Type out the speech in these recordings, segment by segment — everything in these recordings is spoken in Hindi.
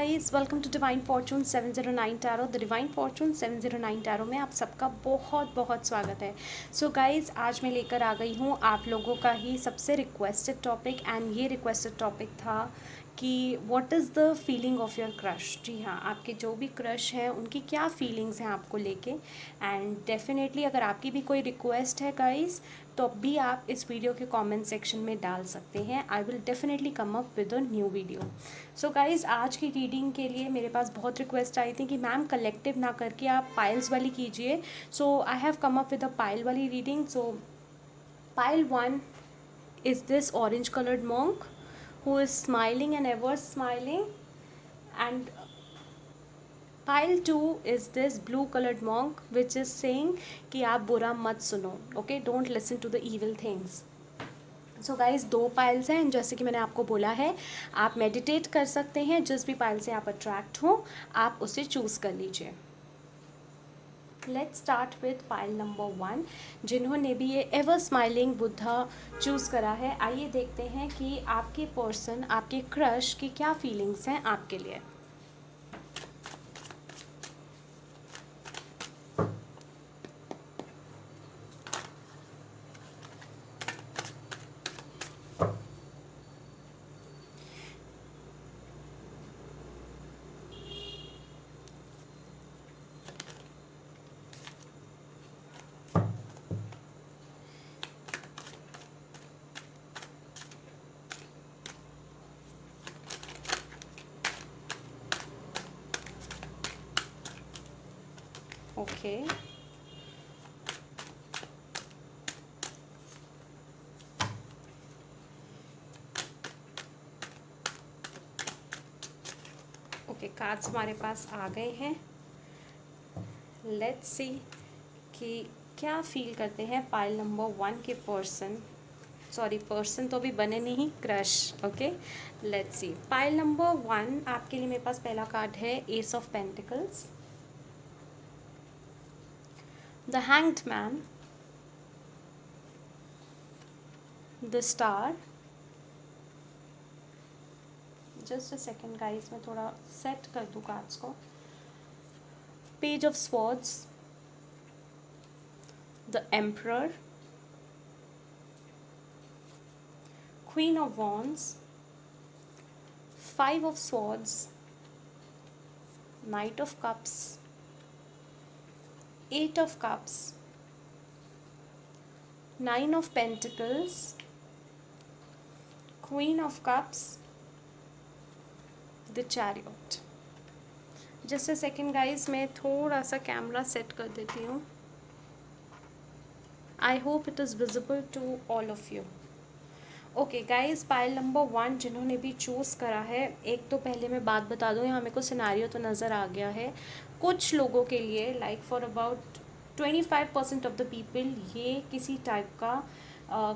Guys, welcome to Divine Fortune 709 tarot. The Divine Fortune 709 tarot में आप सबका बहुत बहुत स्वागत है। सो गाइस, आज मैं लेकर आ गई हूँ आप लोगों का ही सबसे रिक्वेस्टेड टॉपिक। एंड ये रिक्वेस्टेड टॉपिक था कि what is the feeling of your crush. जी हाँ, आपके जो भी क्रश हैं उनकी क्या फीलिंग्स हैं आपको लेके। एंड डेफिनेटली अगर आपकी भी कोई रिक्वेस्ट है गाइस, तो भी आप इस वीडियो के कमेंट सेक्शन में डाल सकते हैं। I will definitely come up with a new video. So guys, आज की रीडिंग के लिए मेरे पास बहुत रिक्वेस्ट आई थी कि मैम कलेक्टिव ना करके आप पाइल्स वाली कीजिए। So I have come up with a pile वाली reading. So pile 1 is this orange coloured monk who is smiling and ever smiling, and pile 2 is this blue colored monk which is saying कि आप बुरा मत सुनो, okay, don't listen to the evil things। So guys, 2 piles हैं। जैसे कि मैंने आपको बोला है, आप मेडिटेट कर सकते हैं। जिस भी पाइल से आप अट्रैक्ट हो, आप उसे चूज़ कर लीजिए। Let's start with pile number 1, जिन्होंने भी ये एवर स्माइलिंग बुद्धा चूज़ करा है। आइए देखते हैं कि आपके पर्सन, आपके क्रश की क्या फीलिंग्स हैं आपके लिए। ओके, ओके, कार्ड्स हमारे पास आ गए हैं। लेट्स सी कि क्या फील करते हैं पाइल नंबर 1 के पर्सन। सॉरी, पर्सन तो अभी बने नहीं, crush. Okay, let's see. Pile number 1 आपके लिए मेरे पास पहला कार्ड है S of pentacles, the hanged man, the star. Just a second guys, मैं थोड़ा सेट कर दूँ कार्ड्स को। Page of swords, the emperor, queen of wands, 5 of swords, knight of cups, 8 of cups, 9 of pentacles, queen of cups, the chariot। Just a second guys, मैं थोड़ा सा कैमरा सेट कर देती हूँ। I hope it is visible to all of you. Okay guys, pile number 1 जिन्होंने भी चूज़ करा है, एक तो पहले मैं बात बता दूँ, यहाँ मेरे को सिनारियो तो नज़र आ गया है। कुछ लोगों के लिए, like for about 25% of the people, ये किसी टाइप का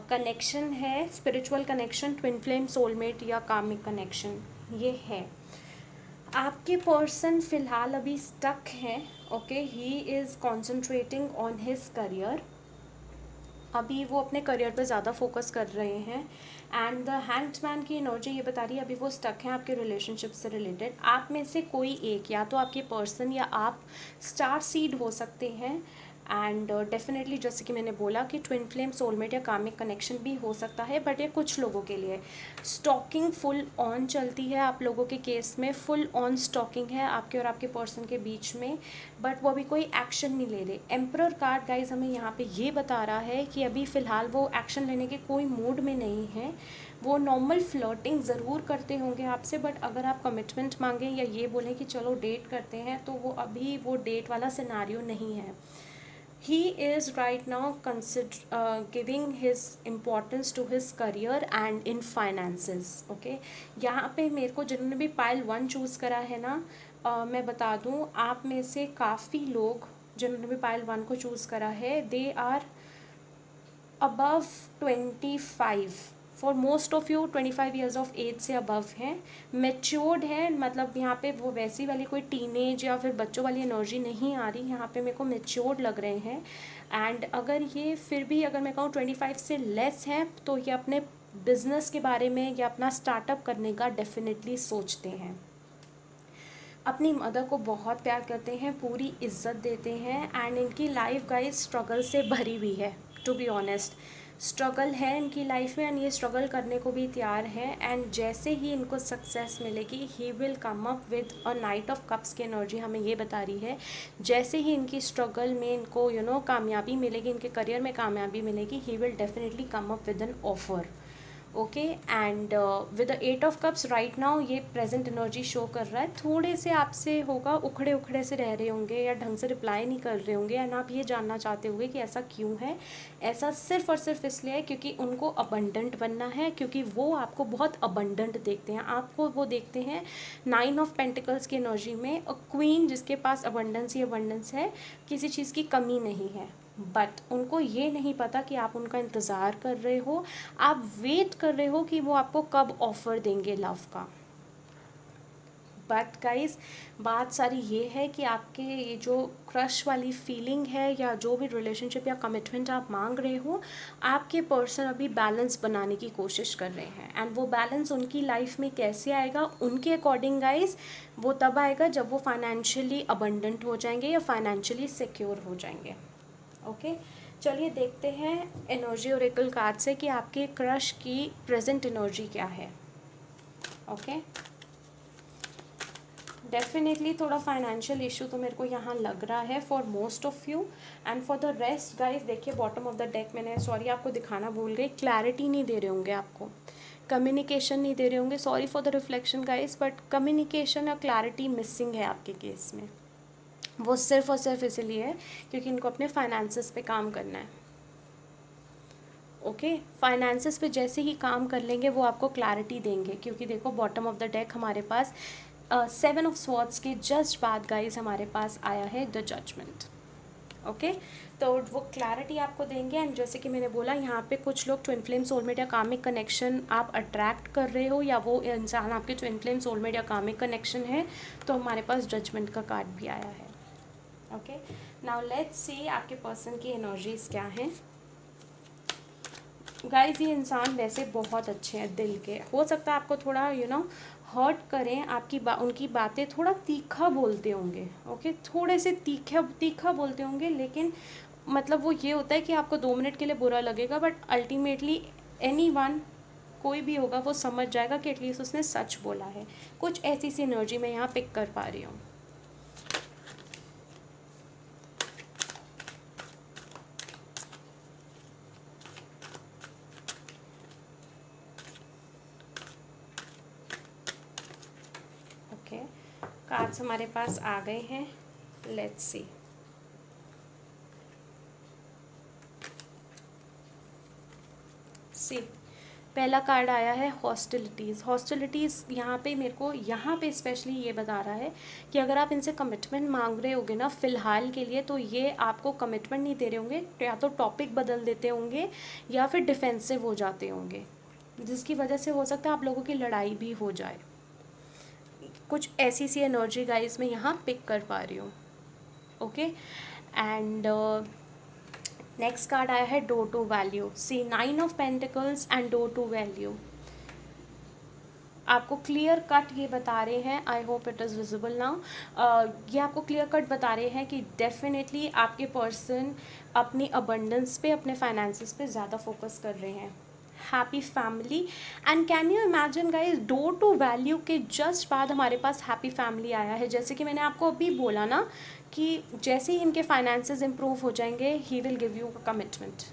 कनेक्शन है, spiritual connection, twin flame, soulmate या कामिक कनेक्शन ये है। आपके पर्सन फ़िलहाल अभी स्टक हैं। Okay, he is concentrating on his career. अभी वो अपने करियर पे ज़्यादा फोकस कर रहे हैं। एंड द हैंग्ड मैन की एनर्जी ये बता रही है अभी वो स्टक हैं आपके रिलेशनशिप से रिलेटेड। आप में से कोई एक, या तो आपके पर्सन या आप, स्टार सीड हो सकते हैं। एंड डेफिनेटली जैसे कि मैंने बोला कि ट्विन फ्लेम, सोलमेट या कामिक कनेक्शन भी हो सकता है। बट ये कुछ लोगों के लिए स्टॉकिंग फुल ऑन चलती है। आप लोगों के केस में फुल ऑन स्टॉकिंग है आपके और आपके पर्सन के बीच में, बट वो अभी कोई एक्शन नहीं ले रहे। एम्परर कार्ड गाइज हमें यहाँ पे ये बता रहा है कि अभी फ़िलहाल वो एक्शन लेने के कोई मूड में नहीं है। वो नॉर्मल फ्लर्टिंग ज़रूर करते होंगे आपसे, बट अगर आप कमिटमेंट मांगें या ये बोलें कि चलो डेट करते हैं, तो वो अभी वो डेट वाला सिनारियो नहीं है। He is right now giving his importance to his career and in finances। okay, यहाँ पे मेरे को जिन्होंने भी पाइल 1 चूज़ करा है ना, मैं बता दूँ, आप में से काफ़ी लोग जिन्होंने भी पाइल 1 को चूज़ करा है, they are above 25। For most of you 25 years of age से अबव हैं, मेच्योर्ड है। मतलब यहाँ पे वो वैसी वाली कोई टीनेज या फिर बच्चों वाली एनर्जी नहीं आ रही, यहाँ पे मेरे को मेच्योर्ड लग रहे हैं। एंड अगर ये फिर भी, अगर मैं कहूँ 25 से लेस हैं, तो ये अपने बिजनेस के बारे में या अपना स्टार्टअप करने का डेफिनेटली सोचते हैं। अपनी मदर को बहुत प्यार करते हैं, पूरी इज्जत देते हैं, एंड इनकी लाइफ गाइस स्ट्रगल से भरी हुई है। टू बी ऑनेस्ट, स्ट्रगल है इनकी लाइफ में एंड ये स्ट्रगल करने को भी तैयार हैं। एंड जैसे ही इनको सक्सेस मिलेगी, ही will come up with a night of cups की एनर्जी हमें ये बता रही है। जैसे ही इनकी स्ट्रगल में इनको कामयाबी मिलेगी, इनके करियर में कामयाबी मिलेगी, he will definitely come up with an offer. Okay, and with the 8 of Cups right now ये प्रेजेंट एनर्जी शो कर रहा है, थोड़े से आपसे होगा उखड़े उखड़े से रह रहे होंगे या ढंग से रिप्लाई नहीं कर रहे होंगे, एंड आप ये जानना चाहते होंगे कि ऐसा क्यों है। ऐसा सिर्फ और सिर्फ इसलिए है क्योंकि उनको अबंडेंट बनना है, क्योंकि वो आपको बहुत अबंडेंट देखते हैं। आपको वो देखते हैं 9 of Pentacles की एनर्जी में, अ क्वीन जिसके पास अबंडेंस ही अबंडेंस है, किसी चीज़ की कमी नहीं है। बट उनको ये नहीं पता कि आप उनका इंतज़ार कर रहे हो, आप वेट कर रहे हो कि वो आपको कब ऑफ़र देंगे लव का। बट गाइस, बात सारी ये है कि आपके ये जो क्रश वाली फीलिंग है या जो भी रिलेशनशिप या कमिटमेंट आप मांग रहे हो, आपके पर्सन अभी बैलेंस बनाने की कोशिश कर रहे हैं। एंड वो बैलेंस उनकी लाइफ में कैसे आएगा उनके अकॉर्डिंग गाइस, वो तब आएगा जब वो फाइनेंशियली अबंडेंट हो जाएंगे या फाइनेंशियली सिक्योर हो जाएंगे। ओके, चलिए देखते हैं एनर्जी ओरेकल कार्ड से कि आपके क्रश की प्रेजेंट एनर्जी क्या है। ओके, डेफिनेटली थोड़ा फाइनेंशियल इशू तो मेरे को यहाँ लग रहा है for most of you, and for the rest guys देखिए बॉटम ऑफ द डेक मैंने सॉरी आपको दिखाना भूल गई, क्लैरिटी नहीं दे रहे होंगे आपको, कम्युनिकेशन नहीं दे रहे होंगे, sorry for the reflection guys, but communication और क्लैरिटी मिसिंग है आपके केस में। वो सिर्फ और सिर्फ इसलिए है क्योंकि इनको अपने फाइनेंसेस पे काम करना है। ओके, फाइनेंसेस पे जैसे ही काम कर लेंगे वो आपको क्लैरिटी देंगे, क्योंकि देखो बॉटम ऑफ द डेक हमारे पास 7 of Swords के जस्ट बाद गाइस हमारे पास आया है द जजमेंट। ओके, तो वो क्लैरिटी आपको देंगे। एंड जैसे कि मैंने बोला, यहाँ पे कुछ लोग ट्विन फ्लेम सोलमेट या कामिक कनेक्शन आप अट्रैक्ट कर रहे हो, या वो इंसान आपके ट्विन फ्लेम सोलमेट या कामिक कनेक्शन है, तो हमारे पास जजमेंट का कार्ड भी आया है। ओके, नाउ लेट्स सी आपके पर्सन की एनर्जीज क्या हैं। गाइस, ये इंसान वैसे बहुत अच्छे हैं दिल के, हो सकता है आपको थोड़ा हर्ट करें, आपकी उनकी बातें थोड़ा तीखा बोलते होंगे। ओके, थोड़े से तीखा बोलते होंगे, लेकिन मतलब वो ये होता है कि आपको 2 मिनट के लिए बुरा लगेगा, बट अल्टीमेटली एनीवन कोई भी होगा वो समझ जाएगा कि एटलीस्ट उसने सच बोला है। कुछ ऐसी सी एनर्जी मैं यहाँ पिक कर पा रही हूँ। ओके, कार्ड्स हमारे पास आ गए हैं, लेट्स सी। पहला कार्ड आया है हॉस्टिलिटीज़। हॉस्टिलिटीज़ यहाँ पे मेरे को यहाँ पे स्पेशली ये बता रहा है कि अगर आप इनसे कमिटमेंट मांग रहे होगे ना फ़िलहाल के लिए, तो ये आपको कमिटमेंट नहीं दे रहे होंगे, या तो टॉपिक बदल देते होंगे या फिर डिफेंसिव हो जाते होंगे, जिसकी वजह से हो सकता है आप लोगों की लड़ाई भी हो जाए। कुछ ऐसी सी एनर्जी गाइस मैं यहाँ पिक कर पा रही हूँ। ओके, एंड नेक्स्ट कार्ड आया है door to value. See 9 of Pentacles and door to value आपको क्लियर कट ये बता रहे हैं, I hope it is visible now. ये आपको क्लियर कट बता रहे हैं कि डेफिनेटली आपके पर्सन अपनी अबंडेंस पे, अपने फाइनेंसेस पे ज़्यादा फोकस कर रहे हैं। Happy family, and can you imagine guys, door to value के जस्ट बाद हमारे पास हैप्पी फैमिली आया है। जैसे कि मैंने आपको अभी बोला ना कि जैसे ही इनके फाइनेंसेस इंप्रूव हो जाएंगे, he will give you a commitment.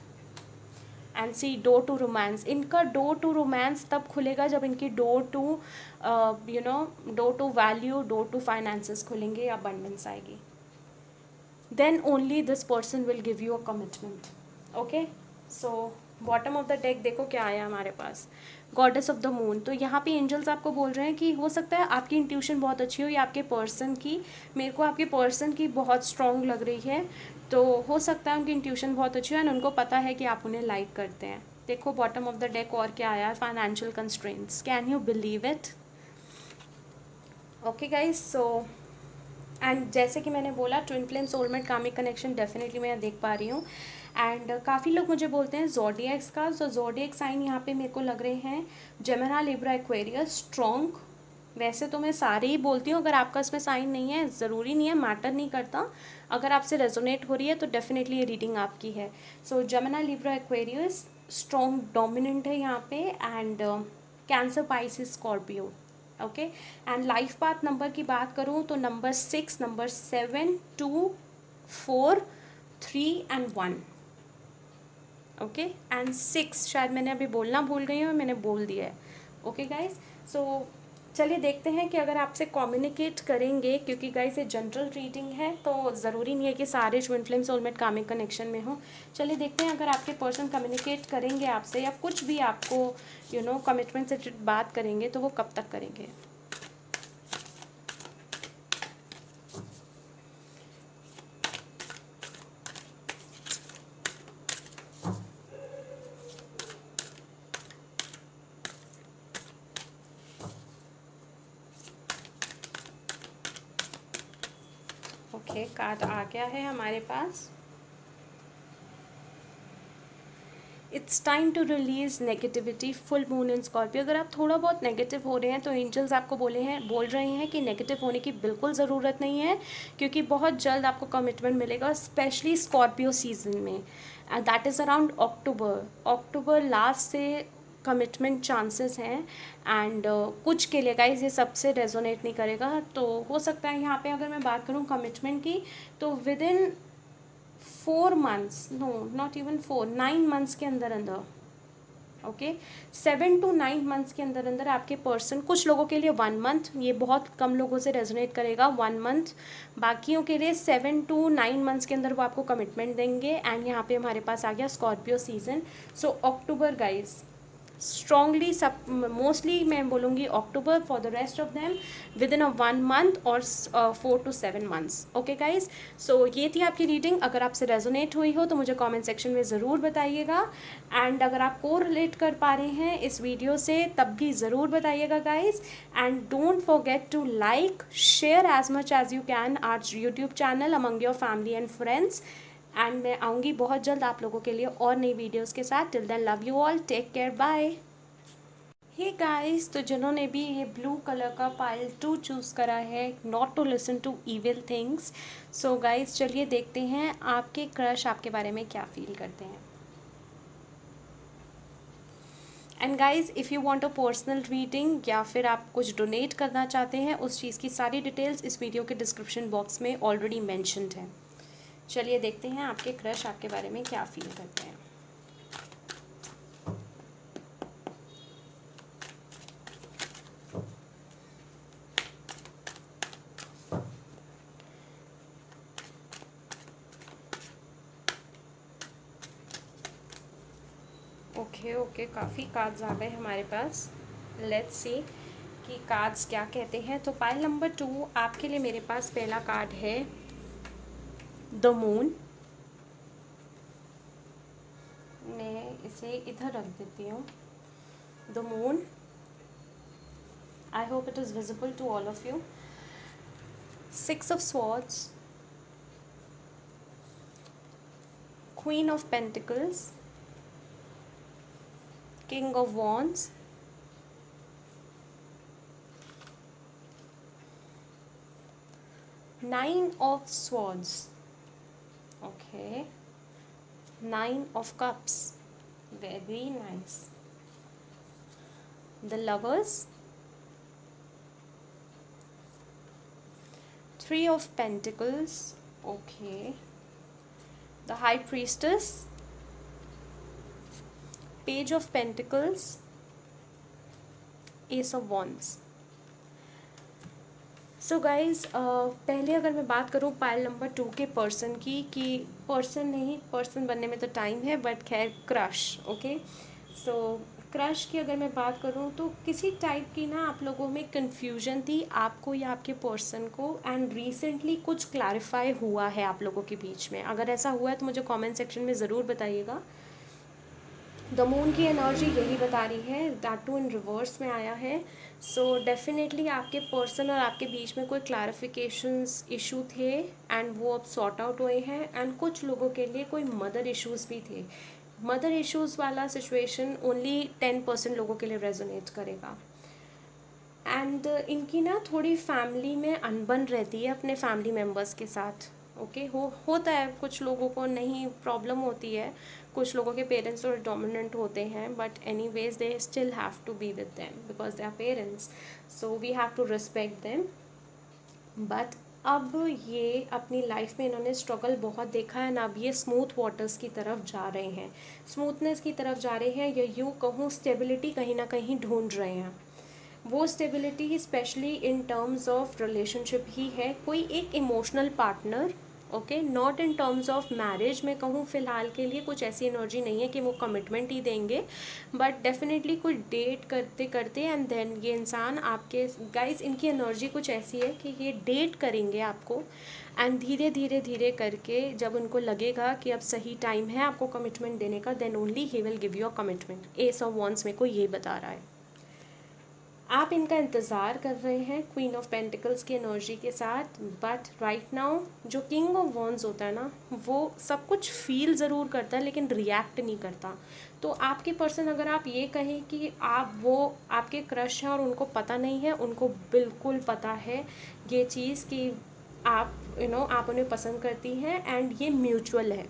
And see door to romance, इनका डोर टू रोमांस तब खुलेगा जब इनकी door to door to value, door to finances खुलेंगे, अबंडेंस आएगी, then only this person will give you a commitment. Okay, so bottom of the deck देखो क्या आया हमारे पास, गॉडेस ऑफ द मून। तो यहाँ पे एंजल्स आपको बोल रहे हैं कि हो सकता है आपकी इंट्यूशन बहुत अच्छी हो, या आपके पर्सन की, मेरे को आपके पर्सन की बहुत स्ट्रॉन्ग लग रही है, तो हो सकता है उनकी इंट्यूशन बहुत अच्छी हो एंड उनको पता है कि आप उन्हें लाइक करते हैं। देखो बॉटम ऑफ द डेक और क्या आया है, financial constraints. Can you believe it? Okay guys, so and जैसे कि मैंने बोला, twin flame soulmate comic connection definitely मैं देख पा रही हूँ। एंड काफ़ी लोग मुझे बोलते हैं ज़ोडिएक्स का, तो ज़ोडिएक साइन यहाँ पे मेरे को लग रहे हैं जेमिनी, लिब्रा, एक्वेरियस, स्ट्रॉन्ग, वैसे तो मैं सारे ही बोलती हूँ, अगर आपका इसमें साइन नहीं है ज़रूरी नहीं है, मैटर नहीं करता। अगर आपसे रेजोनेट हो रही है तो डेफिनेटली ये रीडिंग आपकी है। सो जमिनी, लिब्रा, एक्वेरियस स्ट्रॉन्ग डोमिनेंट है यहाँ पे, and cancer, Pisces, Scorpio. Okay, and life path number की बात करूँ तो number 6, number 7, 2, 4, 3 and 1। Okay, and 6 शायद मैंने अभी बोलना भूल गई हूँ, मैंने बोल दिया है। ओके गाइज, सो चलिए देखते हैं कि अगर आपसे कम्युनिकेट करेंगे, क्योंकि गाइज ये जनरल रीडिंग है तो ज़रूरी नहीं है कि सारे twin flame soulmate comic connection में हो। चलिए देखते हैं अगर आपके पर्सन कम्युनिकेट करेंगे आपसे, या कुछ भी आपको कमिटमेंट से बात करेंगे तो वो कब तक करेंगे। ओके, कार्ड आ गया है हमारे पास। It's time to release negativity, full moon in Scorpio. अगर आप थोड़ा बहुत नेगेटिव हो रहे हैं तो एंजल्स आपको बोल रहे हैं कि नेगेटिव होने की बिल्कुल ज़रूरत नहीं है, क्योंकि बहुत जल्द आपको कमिटमेंट मिलेगा, स्पेशली स्कॉर्पियो सीजन में। That is around October last से कमिटमेंट चांसेस हैं। एंड कुछ के लिए गाइज ये सबसे रेजोनेट नहीं करेगा, तो हो सकता है यहाँ पे अगर मैं बात करूँ कमिटमेंट की, तो within 4 months, no not even 4, 9 months के अंदर अंदर, ओके, 7 to 9 months के अंदर अंदर आपके पर्सन, कुछ लोगों के लिए 1 month, ये बहुत कम लोगों से रेजोनेट करेगा 1 month, बाकियों के लिए 7 to 9 months के अंदर वो आपको कमिटमेंट देंगे। एंड यहाँ पे हमारे पास आ गया Scorpio season. So October guys, strongly सब, मोस्टली मैं बोलूँगी October, for the rest of them within a 1 month और 4 to 7 months। Okay guys, so ये थी आपकी रीडिंग। अगर आपसे रेजोनेट हुई हो तो मुझे कमेंट सेक्शन में ज़रूर बताइएगा, एंड अगर आप को रिलेट कर पा रहे हैं इस वीडियो से तब भी ज़रूर बताइएगा guys. And don't forget to like, share as much as you can our YouTube channel among your family and friends. And मैं आऊँगी बहुत जल्द आप लोगों के लिए और नई वीडियोस के साथ। Till then, love you all, take care, bye. Hey guys, तो जिन्होंने भी ये ब्लू कलर का पाइल 2 चूज़ करा है, not to listen to evil things, so guys चलिए देखते हैं आपके क्रश आपके बारे में क्या फील करते हैं। And guys, if you want a personal reading या फिर आप कुछ डोनेट करना चाहते हैं, उस चीज़ की सारी डिटेल्स इस वीडियो के डिस्क्रिप्शन बॉक्स में ऑलरेडी मैंशनड है। चलिए देखते हैं आपके क्रश आपके बारे में क्या फील करते हैं। ओके, काफ़ी कार्ड्स आ गए हमारे पास। लेट्स सी कि कार्ड्स क्या कहते हैं। तो पाइल नंबर 2 आपके लिए मेरे पास पहला कार्ड है द मून। मैं इसे इधर रख देती हूँ। The moon, I hope it is visible to all of you. 6 of swords, Queen of Pentacles, King of Wands, Nine of Swords, okay, Nine of Cups, very nice, the Lovers, Three of Pentacles, okay, the High Priestess, Page of Pentacles, Ace of Wands। So guys, पहले अगर मैं बात करूँ पाइल नंबर 2 के पर्सन की, कि पर्सन नहीं, पर्सन बनने में तो टाइम है, बट खैर क्रश, ओके। सो क्रश की अगर मैं बात करूँ तो किसी टाइप की ना आप लोगों में कन्फ्यूजन थी, आपको या आपके पर्सन को, एंड रिसेंटली कुछ क्लैरिफाई हुआ है आप लोगों के बीच में। अगर ऐसा हुआ है तो मुझे कमेंट सेक्शन में ज़रूर बताइएगा। द मून की एनर्जी यही बता रही है, दैट टू इन रिवर्स में आया है। सो डेफिनेटली आपके पर्सन और आपके बीच में कोई क्लैरिफिकेशंस इशू थे, एंड वो अब सॉर्ट आउट हुए हैं। एंड कुछ लोगों के लिए कोई मदर इश्यूज़ भी थे। मदर इश्यूज़ वाला सिचुएशन ओनली 10% लोगों के लिए रेजोनेट करेगा। एंड इनकी ना थोड़ी फैमिली में अनबन रहती है अपने फैमिली मेम्बर्स के साथ। ओके, होता है, कुछ लोगों को नहीं प्रॉब्लम होती है, कुछ लोगों के पेरेंट्स थोड़े डोमिनेंट होते हैं, but anyways they still have to be with them because they are parents, so we have to respect them. But अब ये अपनी लाइफ में इन्होंने स्ट्रगल बहुत देखा है ना, अब ये स्मूथ वाटर्स की तरफ जा रहे हैं, स्मूथनेस की तरफ जा रहे हैं, या यूँ कहूँ स्टेबिलिटी कहीं ना कहीं ढूंढ रहे हैं। वो stability specially in terms of relationship ही है, कोई एक emotional partner. Okay, not in terms of marriage में कहूँ, फ़िलहाल के लिए कुछ ऐसी एनर्जी नहीं है कि वो कमिटमेंट ही देंगे, बट डेफिनेटली कुछ डेट करते करते एंड देन ये इंसान आपके, गाइस इनकी एनर्जी कुछ ऐसी है कि ये डेट करेंगे आपको, एंड धीरे धीरे धीरे करके जब उनको लगेगा कि अब सही टाइम है आपको कमिटमेंट देने का, then only he will give you a commitment. Ace of wands मेरे को ये बता रहा है, आप इनका इंतज़ार कर रहे हैं क्वीन ऑफ पेंटिकल्स की एनर्जी के साथ। बट राइट नाउ जो किंग ऑफ वॉन्ड्स होता है ना, वो सब कुछ फील ज़रूर करता है लेकिन रिएक्ट नहीं करता। तो आपके पर्सन, अगर आप ये कहें कि आप वो आपके क्रश हैं और उनको पता नहीं है, उनको बिल्कुल पता है ये चीज़ कि आप आप उन्हें पसंद करती हैं, एंड ये म्यूचुअल है।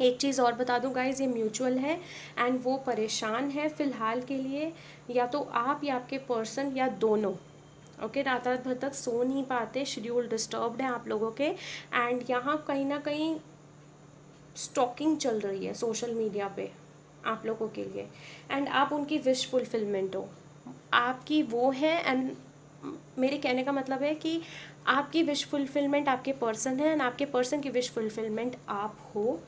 एक चीज़ और बता दूं गाइज, ये म्यूचुअल है, एंड वो परेशान है फ़िलहाल के लिए, या तो आप या आपके पर्सन या दोनों। ओके, रात रात भर तक सो नहीं पाते, शेड्यूल डिस्टर्ब्ड है आप लोगों के, एंड यहाँ कहीं ना कहीं स्टॉकिंग चल रही है सोशल मीडिया पे आप लोगों के लिए, एंड आप उनकी विश फुलफिलमेंट हो, आपकी वो है। एंड मेरे कहने का मतलब है कि आपकी विश फुलफिलमेंट आपके पर्सन है, एंड आपके पर्सन की विश फुलफिलमेंट आप हो।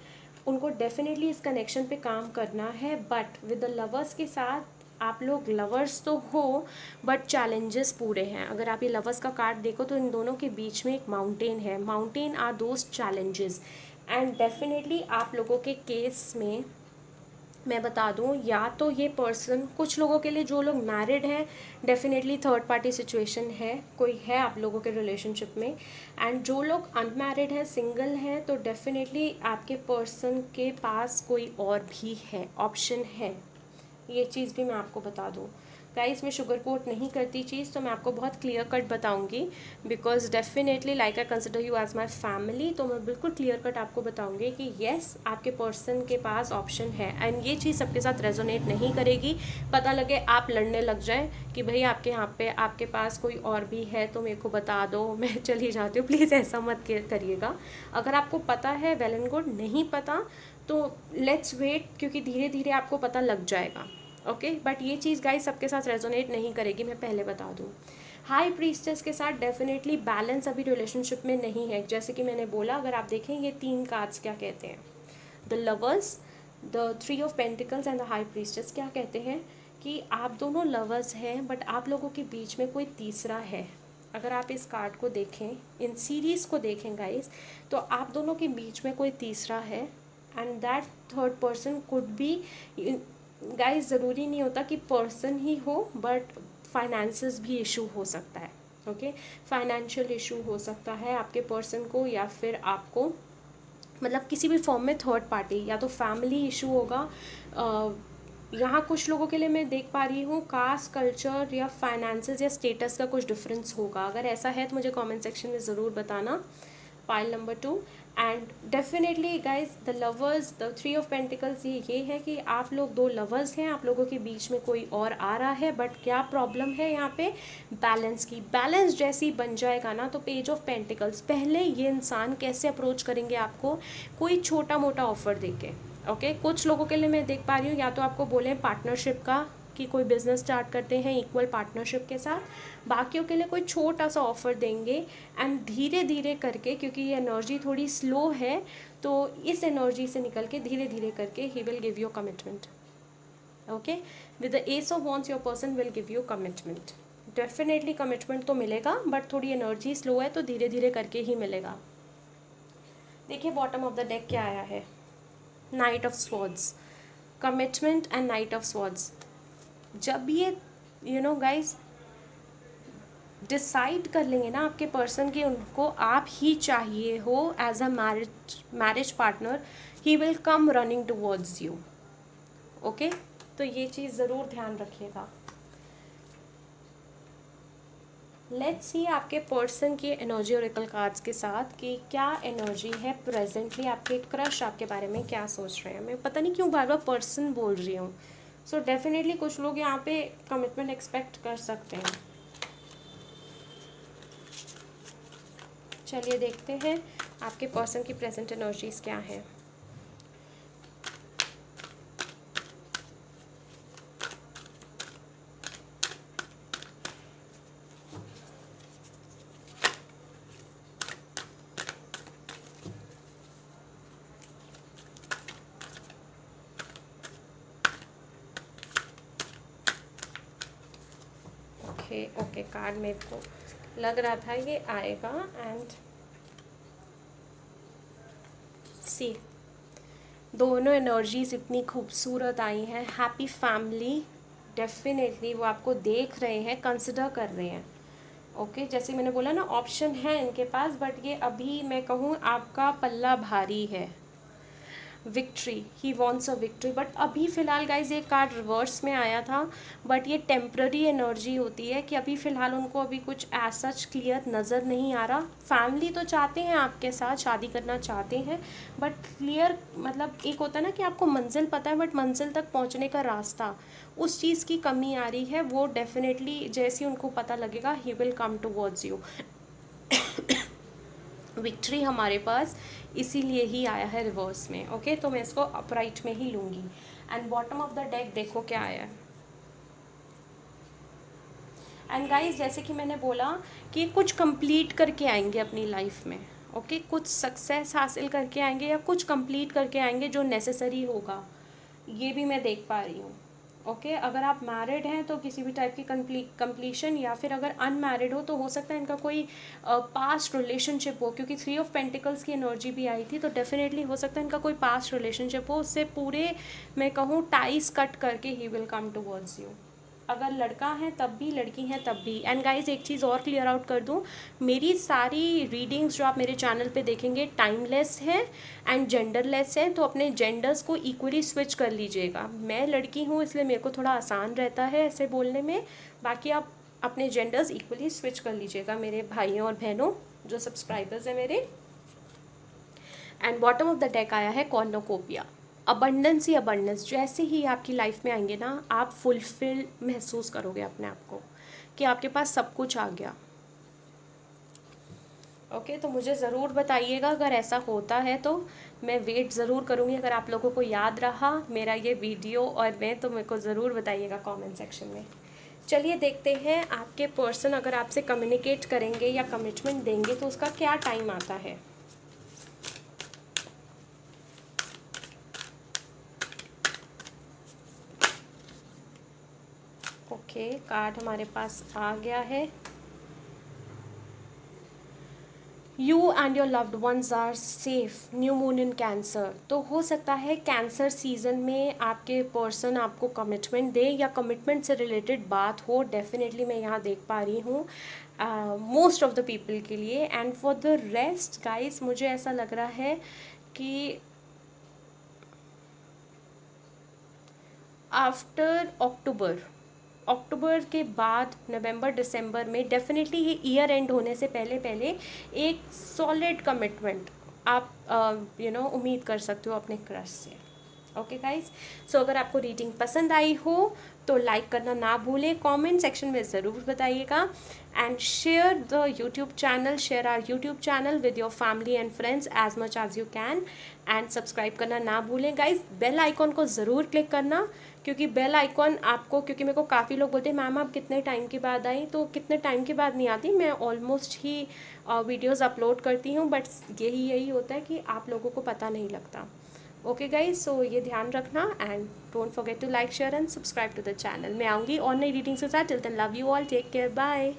उनको डेफिनेटली इस कनेक्शन पे काम करना है, बट विद द लवर्स के साथ आप लोग लवर्स तो हो, बट चैलेंजेस पूरे हैं। अगर आप ये लवर्स का कार्ड देखो तो इन दोनों के बीच में एक माउंटेन है, mountain are those challenges. And definitely आप लोगों के केस में मैं बता दूं, या तो ये पर्सन, कुछ लोगों के लिए जो लोग मैरिड हैं, डेफिनेटली थर्ड पार्टी सिचुएशन है, कोई है आप लोगों के रिलेशनशिप में, एंड जो लोग अनमैरिड हैं, सिंगल हैं, तो डेफिनेटली आपके पर्सन के पास कोई और भी है, ऑप्शन है। ये चीज़ भी मैं आपको बता दूं गाइस, मैं शुगर कोट नहीं करती चीज़, तो मैं आपको बहुत क्लियर कट बताऊंगी, because definitely like I consider you as my family, तो मैं बिल्कुल क्लियर कट आपको बताऊंगी कि येस आपके पर्सन के पास ऑप्शन है, एंड ये चीज़ सबके साथ रेजोनेट नहीं करेगी। पता लगे आप लड़ने लग जाए कि भाई आपके यहाँ पे आपके पास कोई और भी है तो मेरे को बता दो, मैं चली जाती हूँ, प्लीज़ ऐसा मत करिएगा। अगर आपको पता है वेल एंड गुड, नहीं पता तो लेट्स वेट, क्योंकि धीरे धीरे आपको पता लग जाएगा। ओके, बट ये चीज़ गाइस सबके साथ रेजोनेट नहीं करेगी, मैं पहले बता दूँ। हाई प्रीस्टेस के साथ डेफिनेटली बैलेंस अभी रिलेशनशिप में नहीं है। जैसे कि मैंने बोला, अगर आप देखें ये तीन कार्ड्स क्या कहते हैं, the lovers, the three of pentacles and the high priestess, क्या कहते हैं कि आप दोनों लवर्स हैं, बट आप लोगों के बीच में कोई तीसरा है। अगर आप इस कार्ड को देखें, इन सीरीज़ को देखें गाइस, तो आप दोनों के बीच में कोई तीसरा है, and that third person could be, guys ज़रूरी नहीं होता कि पर्सन ही हो, बट फाइनेंसेस भी इशू हो सकता है। ओके, फाइनेंशियल इशू हो सकता है आपके पर्सन को, या फिर आपको, मतलब किसी भी फॉर्म में थर्ड पार्टी, या तो फैमिली इशू होगा। यहाँ कुछ लोगों के लिए मैं देख पा रही हूँ कास्ट, कल्चर या फाइनेंसेस या स्टेटस का कुछ डिफरेंस होगा। अगर ऐसा है तो मुझे कमेंट सेक्शन में ज़रूर बताना। Pile number 2, and definitely guys the lovers, the three of pentacles, ये है कि आप लोग दो लवर्स हैं, आप लोगों के बीच में कोई और आ रहा है, बट क्या प्रॉब्लम है यहाँ पे, बैलेंस की। बैलेंस जैसे ही बन जाएगा ना, तो पेज ऑफ पेंटिकल्स, पहले ये इंसान कैसे अप्रोच करेंगे आपको, कोई छोटा मोटा ऑफर देके। ओके, कुछ लोगों के लिए मैं देख पा रही हूँ, या तो आपको बोले पार्टनरशिप का कि कोई बिजनेस स्टार्ट करते हैं इक्वल पार्टनरशिप के साथ, बाकियों के लिए कोई छोटा सा ऑफर देंगे, एंड धीरे धीरे करके, क्योंकि ये एनर्जी थोड़ी स्लो है, तो इस एनर्जी से निकल के धीरे धीरे करके ही will give you commitment. Okay, with the S of wands your person will give you commitment. Definitely commitment तो मिलेगा, बट थोड़ी एनर्जी स्लो है, तो धीरे धीरे करके ही मिलेगा। देखिए बॉटम ऑफ द डेक क्या आया है, night of swords, commitment and night of swords. जब ये गाइज डिसाइड कर लेंगे ना आपके पर्सन के, उनको आप ही चाहिए हो as a marriage partner, he will come running towards you. Okay, तो ये चीज़ ज़रूर ध्यान रखिएगा। लेट्स सी आपके पर्सन की एनर्जी ओरेकल कार्ड्स के साथ कि क्या एनर्जी है प्रेजेंटली, आपके क्रश आपके बारे में क्या सोच रहे हैं। मैं पता नहीं क्यों बार बार पर्सन बोल रही हूँ। सो डेफिनेटली कुछ लोग यहाँ पे कमिटमेंट एक्सपेक्ट कर सकते हैं। चलिए देखते हैं आपके पर्सन की प्रेजेंट एनर्जीज क्या है। ओके कार्ड मेरे को लग रहा था ये आएगा। एंड सी दोनों एनर्जीज इतनी खूबसूरत आई हैं। हैप्पी फैमिली, डेफिनेटली वो आपको देख रहे हैं, कंसिडर कर रहे हैं। ओके जैसे मैंने बोला ना, ऑप्शन है इनके पास, बट ये अभी मैं कहूँ आपका पल्ला भारी है। Victory, he wants a victory, but अभी फ़िलहाल गाइज ये कार्ड रिवर्स में आया था, बट ये टेम्प्ररी एनर्जी होती है कि अभी फ़िलहाल उनको अभी कुछ ऐसा क्लियर नज़र नहीं आ रहा। फैमिली तो चाहते हैं आपके साथ, शादी करना चाहते हैं, बट क्लियर मतलब एक होता है ना कि आपको मंजिल पता है बट मंजिल तक पहुंचने का रास्ता, उस चीज़ की कमी आ रही है। वो डेफिनेटली जैसे ही उनको पता लगेगा ही will come towards you. Victory हमारे पास इसीलिए ही आया है रिवर्स में। ओके तो मैं इसको अपराइट में ही लूँगी। And bottom of the deck देखो क्या आया है। एंड गाइस जैसे कि मैंने बोला कि कुछ कंप्लीट करके आएंगे अपनी लाइफ में। ओके कुछ सक्सेस हासिल करके आएंगे या कुछ कंप्लीट करके आएंगे जो नेसेसरी होगा, ये भी मैं देख पा रही हूँ। ओके अगर आप मैरिड हैं तो किसी भी टाइप की कंप्लीशन, या फिर अगर अनमैरिड हो तो हो सकता है इनका कोई पास्ट रिलेशनशिप हो, क्योंकि 3 ऑफ पेंटिकल्स की एनर्जी भी आई थी, तो डेफिनेटली हो सकता है इनका कोई पास्ट रिलेशनशिप हो, उससे पूरे मैं कहूँ टाइज कट करके ही विल कम टुवर्ड्स यू। अगर लड़का है तब भी, लड़की हैं तब भी। एंड गाइज एक चीज़ और क्लियर आउट कर दूँ, मेरी सारी रीडिंग्स जो आप मेरे चैनल पे देखेंगे टाइमलेस है एंड जेंडरलेस है, तो अपने जेंडर्स को इक्वली स्विच कर लीजिएगा। मैं लड़की हूँ इसलिए मेरे को थोड़ा आसान रहता है ऐसे बोलने में, बाकी आप अपने जेंडर्स इक्वली स्विच कर लीजिएगा मेरे भाइयों और बहनों जो सब्सक्राइबर्स हैं मेरे। And bottom of the deck आया है कॉर्नोकोपिया। अबंडेंस ही अबंडेंस, जैसे ही आपकी लाइफ में आएंगे ना आप फुलफिल महसूस करोगे अपने आप को कि आपके पास सब कुछ आ गया। ओके तो मुझे ज़रूर बताइएगा अगर ऐसा होता है, तो मैं वेट ज़रूर करूँगी। अगर आप लोगों को याद रहा मेरा ये वीडियो और मैं, तो मेरे को ज़रूर बताइएगा कमेंट सेक्शन में। चलिए देखते हैं आपके पर्सन अगर आपसे कम्युनिकेट करेंगे या कमिटमेंट देंगे तो उसका क्या टाइम आता है। ओके कार्ड हमारे पास आ गया है। You and your loved ones are safe, new moon in Cancer. तो हो सकता है कैंसर सीजन में आपके पर्सन आपको कमिटमेंट दे या कमिटमेंट से रिलेटेड बात हो। डेफिनेटली मैं यहाँ देख पा रही हूँ मोस्ट ऑफ द पीपल के लिए। And for the rest guys मुझे ऐसा लग रहा है कि आफ्टर अक्टूबर के बाद नवंबर दिसंबर में डेफिनेटली ये ईयर एंड होने से पहले पहले एक सॉलिड कमिटमेंट आप उम्मीद कर सकते हो अपने क्रश से। ओके गाइज, सो अगर आपको रीडिंग पसंद आई हो तो लाइक करना ना भूलें, कमेंट सेक्शन में ज़रूर बताइएगा। And share the YouTube channel, share our YouTube channel with your family and friends as much as you can. And subscribe करना ना भूलें गाइज, बेल आइकॉन को ज़रूर क्लिक करना, क्योंकि बेल आइकॉन आपको, क्योंकि मेरे को काफ़ी लोग बोलते हैं मैम आप कितने टाइम के बाद आई, तो कितने टाइम के बाद नहीं आती, मैं ऑलमोस्ट ही वीडियोज़ अपलोड करती हूँ, बट यही होता है कि आप लोगों को पता नहीं लगता। ओके गाइज, सो ये ध्यान रखना and don't forget to like share and subscribe to the channel. मैं आऊँगी और नई रीडिंग्स के साथ। Till then love you all, take care, bye.